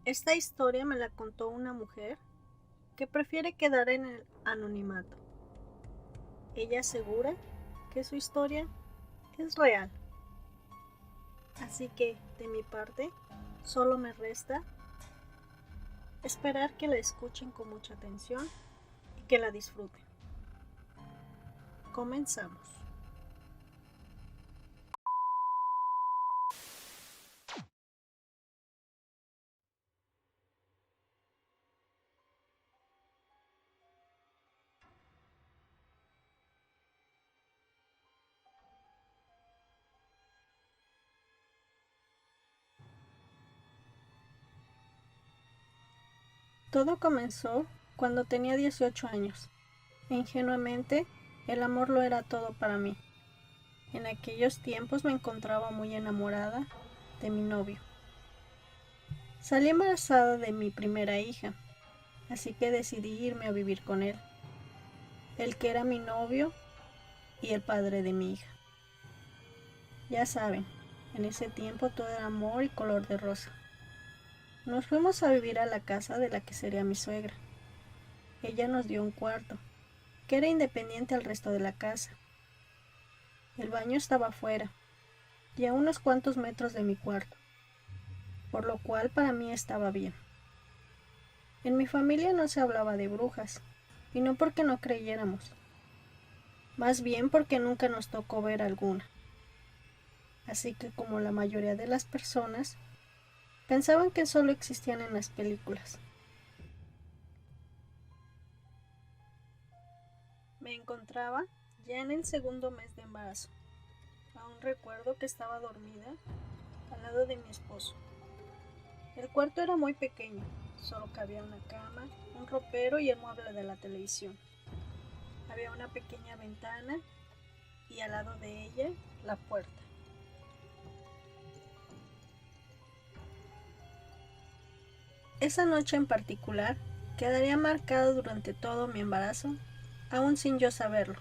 Esta historia me la contó una mujer que prefiere quedar en el anonimato. Ella asegura que su historia es real. Así que, de mi parte, solo me resta esperar que la escuchen con mucha atención y que la disfruten. Comenzamos. Todo comenzó cuando tenía 18 años. Ingenuamente, el amor lo era todo para mí. En aquellos tiempos me encontraba muy enamorada de mi novio. Salí embarazada de mi primera hija, así que decidí irme a vivir con él, el que era mi novio y el padre de mi hija. Ya saben, en ese tiempo todo era amor y color de rosa. Nos fuimos a vivir a la casa de la que sería mi suegra. Ella nos dio un cuarto, que era independiente al resto de la casa. El baño estaba afuera y a unos cuantos metros de mi cuarto, por lo cual para mí estaba bien. En mi familia no se hablaba de brujas, y no porque no creyéramos, más bien porque nunca nos tocó ver alguna. Así que como la mayoría de las personas, pensaban que solo existían en las películas. Me encontraba ya en el segundo mes de embarazo. Aún recuerdo que estaba dormida al lado de mi esposo. El cuarto era muy pequeño, solo cabía una cama, un ropero y el mueble de la televisión. Había una pequeña ventana y al lado de ella la puerta. Esa noche en particular quedaría marcada durante todo mi embarazo, aún sin yo saberlo.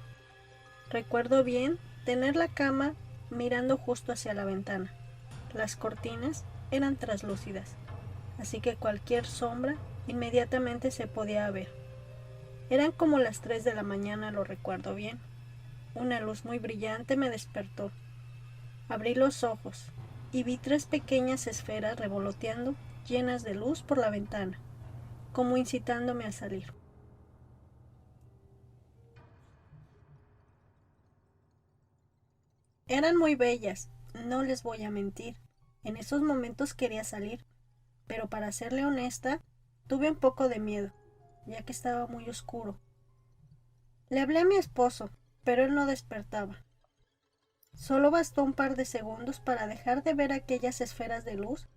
Recuerdo bien tener la cama mirando justo hacia la ventana. Las cortinas eran translúcidas, así que cualquier sombra inmediatamente se podía ver. Eran como las 3 de la mañana, lo recuerdo bien. Una luz muy brillante me despertó. Abrí los ojos y vi 3 pequeñas esferas revoloteando, llenas de luz por la ventana, como incitándome a salir. Eran muy bellas, no les voy a mentir. En esos momentos quería salir, pero para serle honesta, tuve un poco de miedo, ya que estaba muy oscuro. Le hablé a mi esposo, pero él no despertaba. Solo bastó un par de segundos para dejar de ver aquellas esferas de luz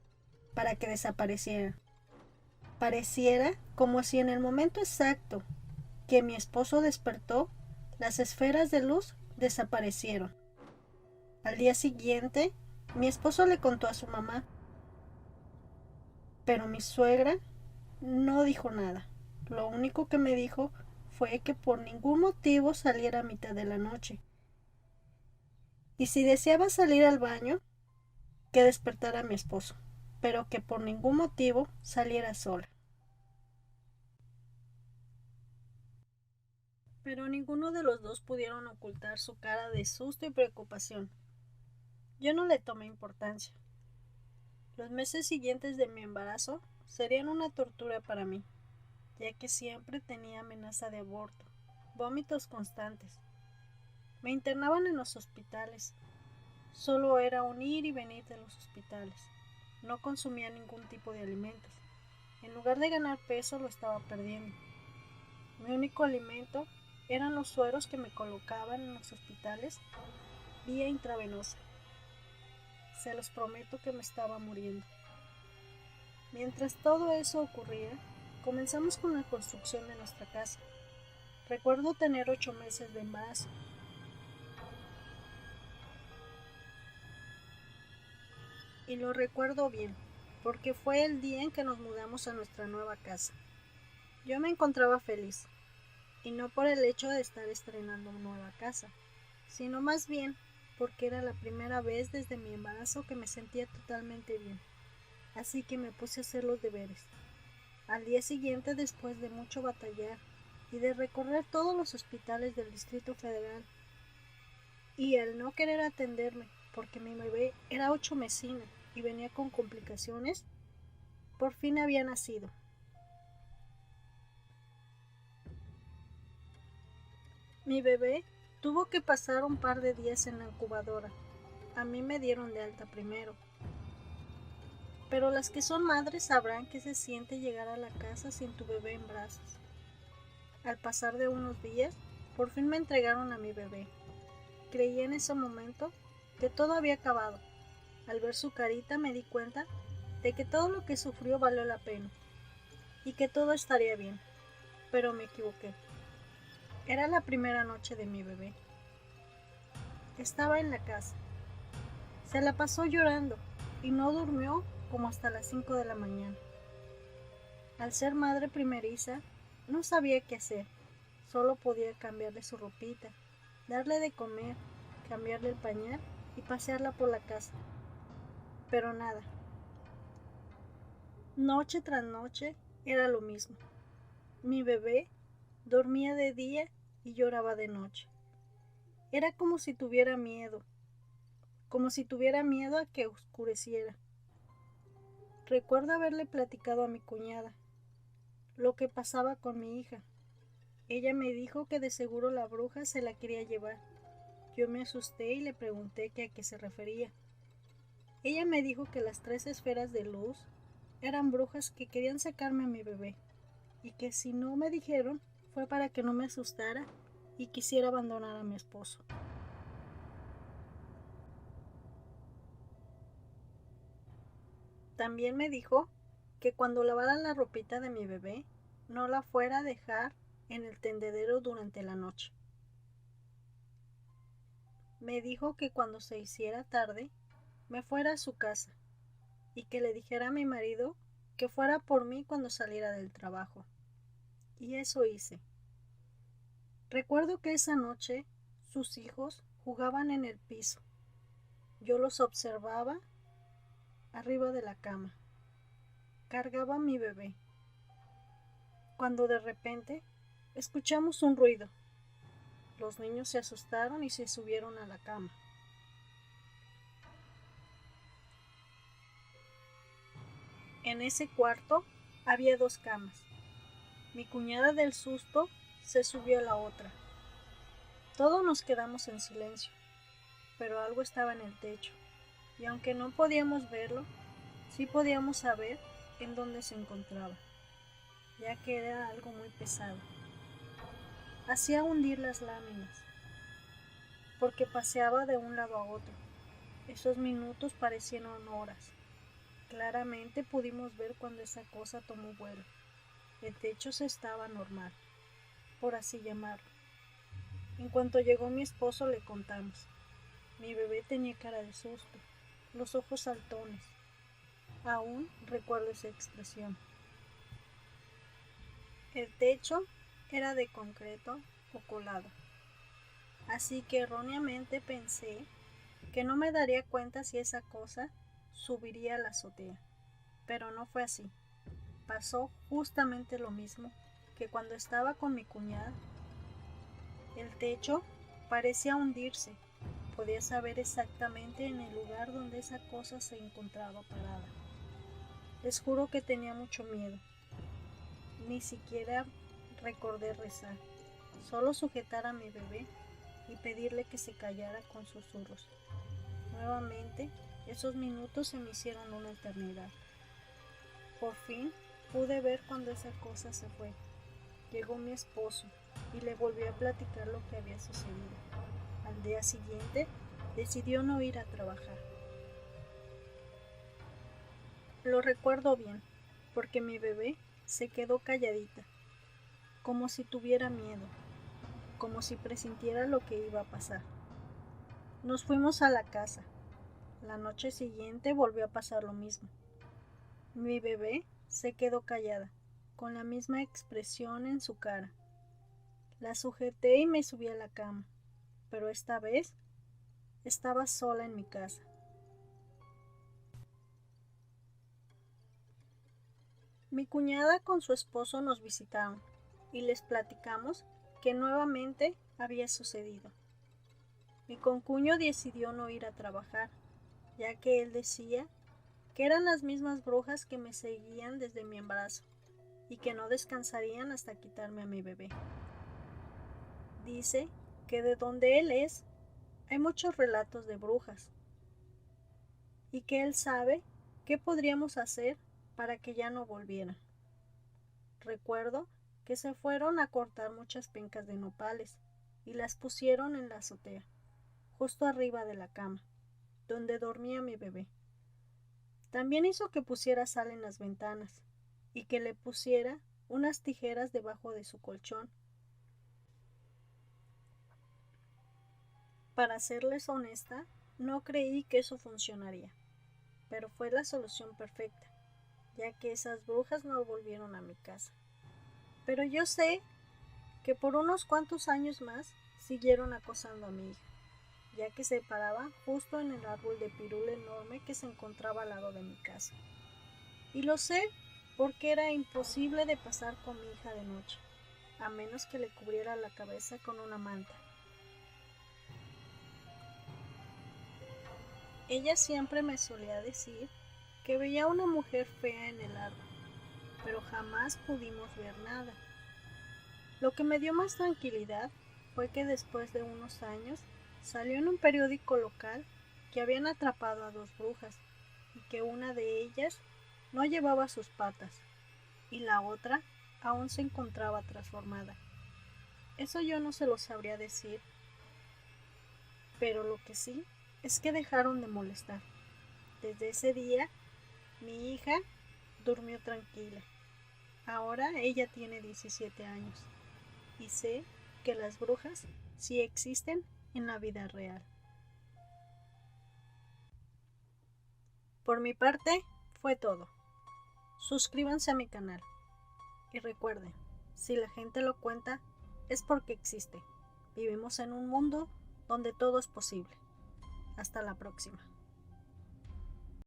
para que desaparecieran. Pareciera como si en el momento exacto que mi esposo despertó, las esferas de luz desaparecieron. Al día siguiente, mi esposo le contó a su mamá, pero mi suegra no dijo nada. Lo único que me dijo fue que por ningún motivo saliera a mitad de la noche. Y si deseaba salir al baño, que despertara a mi esposo, pero que por ningún motivo saliera sola. Pero ninguno de los dos pudieron ocultar su cara de susto y preocupación. Yo no le tomé importancia. Los meses siguientes de mi embarazo serían una tortura para mí, ya que siempre tenía amenaza de aborto, vómitos constantes. Me internaban en los hospitales. Solo era un ir y venir de los hospitales. No consumía ningún tipo de alimentos. En lugar de ganar peso, lo estaba perdiendo. Mi único alimento eran los sueros que me colocaban en los hospitales vía intravenosa. Se los prometo que me estaba muriendo. Mientras todo eso ocurría, comenzamos con la construcción de nuestra casa. Recuerdo tener 8 meses de embarazo. Y lo recuerdo bien, porque fue el día en que nos mudamos a nuestra nueva casa. Yo me encontraba feliz, y no por el hecho de estar estrenando una nueva casa, sino más bien porque era la primera vez desde mi embarazo que me sentía totalmente bien. así que me puse a hacer los deberes. Al día siguiente, después de mucho batallar y de recorrer todos los hospitales del Distrito Federal, y al no querer atenderme porque mi bebé era 8 mesina y venía con complicaciones, por fin había nacido. Mi bebé tuvo que pasar un par de días en la incubadora. A mí me dieron de alta primero. Pero las que son madres sabrán qué se siente llegar a la casa sin tu bebé en brazos. Al pasar de unos días, por fin me entregaron a mi bebé. Creí en ese momento que todo había acabado. Al ver su carita me di cuenta de que todo lo que sufrió valió la pena y que todo estaría bien. Pero me equivoqué. Era la primera noche de mi bebé. Estaba en la casa. Se la pasó llorando y no durmió como hasta las 5 de la mañana. Al ser madre primeriza, no sabía qué hacer. Solo podía cambiarle su ropita, darle de comer, cambiarle el pañal y pasearla por la casa. Pero nada. Noche tras noche era lo mismo. Mi bebé dormía de día y lloraba de noche. Era como si tuviera miedo a que oscureciera. Recuerdo haberle platicado a mi cuñada lo que pasaba con mi hija. Ella me dijo que de seguro la bruja se la quería llevar. Yo me asusté y le pregunté que a qué se refería. Ella me dijo que las 3 esferas de luz eran brujas que querían sacarme a mi bebé y que si no me dijeron fue para que no me asustara y quisiera abandonar a mi esposo. También me dijo que cuando lavara la ropita de mi bebé no la fuera a dejar en el tendedero durante la noche. Me dijo que cuando se hiciera tarde me fuera a su casa y que le dijera a mi marido que fuera por mí cuando saliera del trabajo. Y eso hice. Recuerdo que esa noche sus hijos jugaban en el piso. Yo los observaba arriba de la cama. Cargaba a mi bebé. Cuando de repente escuchamos un ruido. Los niños se asustaron y se subieron a la cama. En ese cuarto había 2 camas. Mi cuñada del susto se subió a la otra. Todos nos quedamos en silencio, pero algo estaba en el techo, y aunque no podíamos verlo, sí podíamos saber en dónde se encontraba, ya que era algo muy pesado. Hacía hundir las láminas, porque paseaba de un lado a otro. Esos minutos parecieron horas. Claramente pudimos ver cuando esa cosa tomó vuelo. El techo se estaba normal, por así llamarlo. En cuanto llegó mi esposo le contamos. Mi bebé tenía cara de susto, los ojos saltones. Aún recuerdo esa expresión. El techo era de concreto o colado, así que erróneamente pensé que no me daría cuenta si esa cosa subiría a la azotea. Pero no fue así. Pasó justamente lo mismo que cuando estaba con mi cuñada. El techo parecía hundirse. Podía saber exactamente en el lugar donde esa cosa se encontraba parada. Les juro que tenía mucho miedo. Ni siquiera recordé rezar. Solo sujetar a mi bebé y pedirle que se callara con susurros. Nuevamente, esos minutos se me hicieron una eternidad. Por fin pude ver cuando esa cosa se fue. Llegó mi esposo y le volví a platicar lo que había sucedido. Al día siguiente decidió no ir a trabajar. Lo recuerdo bien, porque mi bebé se quedó calladita, como si tuviera miedo, como si presintiera lo que iba a pasar. Nos fuimos a la casa. La noche siguiente volvió a pasar lo mismo. Mi bebé se quedó callada, con la misma expresión en su cara. La sujeté y me subí a la cama, pero esta vez estaba sola en mi casa. Mi cuñada con su esposo nos visitaron y les platicamos que nuevamente había sucedido. Mi concuño decidió no ir a trabajar, ya que él decía que eran las mismas brujas que me seguían desde mi embarazo y que no descansarían hasta quitarme a mi bebé. Dice que de donde él es hay muchos relatos de brujas y que él sabe qué podríamos hacer para que ya no volvieran. Recuerdo que se fueron a cortar muchas pencas de nopales y las pusieron en la azotea, justo arriba de la cama, donde dormía mi bebé. También hizo que pusiera sal en las ventanas y que le pusiera unas tijeras debajo de su colchón. Para serles honesta, no creí que eso funcionaría, pero fue la solución perfecta, ya que esas brujas no volvieron a mi casa. Pero yo sé que por unos cuantos años más siguieron acosando a mi hija, ya que se paraba justo en el árbol de pirul enorme que se encontraba al lado de mi casa. Y lo sé porque era imposible de pasar con mi hija de noche, a menos que le cubriera la cabeza con una manta. Ella siempre me solía decir que veía una mujer fea en el árbol, pero jamás pudimos ver nada. Lo que me dio más tranquilidad fue que después de unos años salió en un periódico local que habían atrapado a dos brujas y que una de ellas no llevaba sus patas y la otra aún se encontraba transformada. Eso yo no se lo sabría decir, pero lo que sí es que dejaron de molestar. Desde ese día, mi hija durmió tranquila. Ahora ella tiene 17 años y sé que las brujas sí existen en la vida real. Por mi parte, fue todo. Suscríbanse a mi canal y recuerden, si la gente lo cuenta, es porque existe. Vivimos en un mundo donde todo es posible. Hasta la próxima.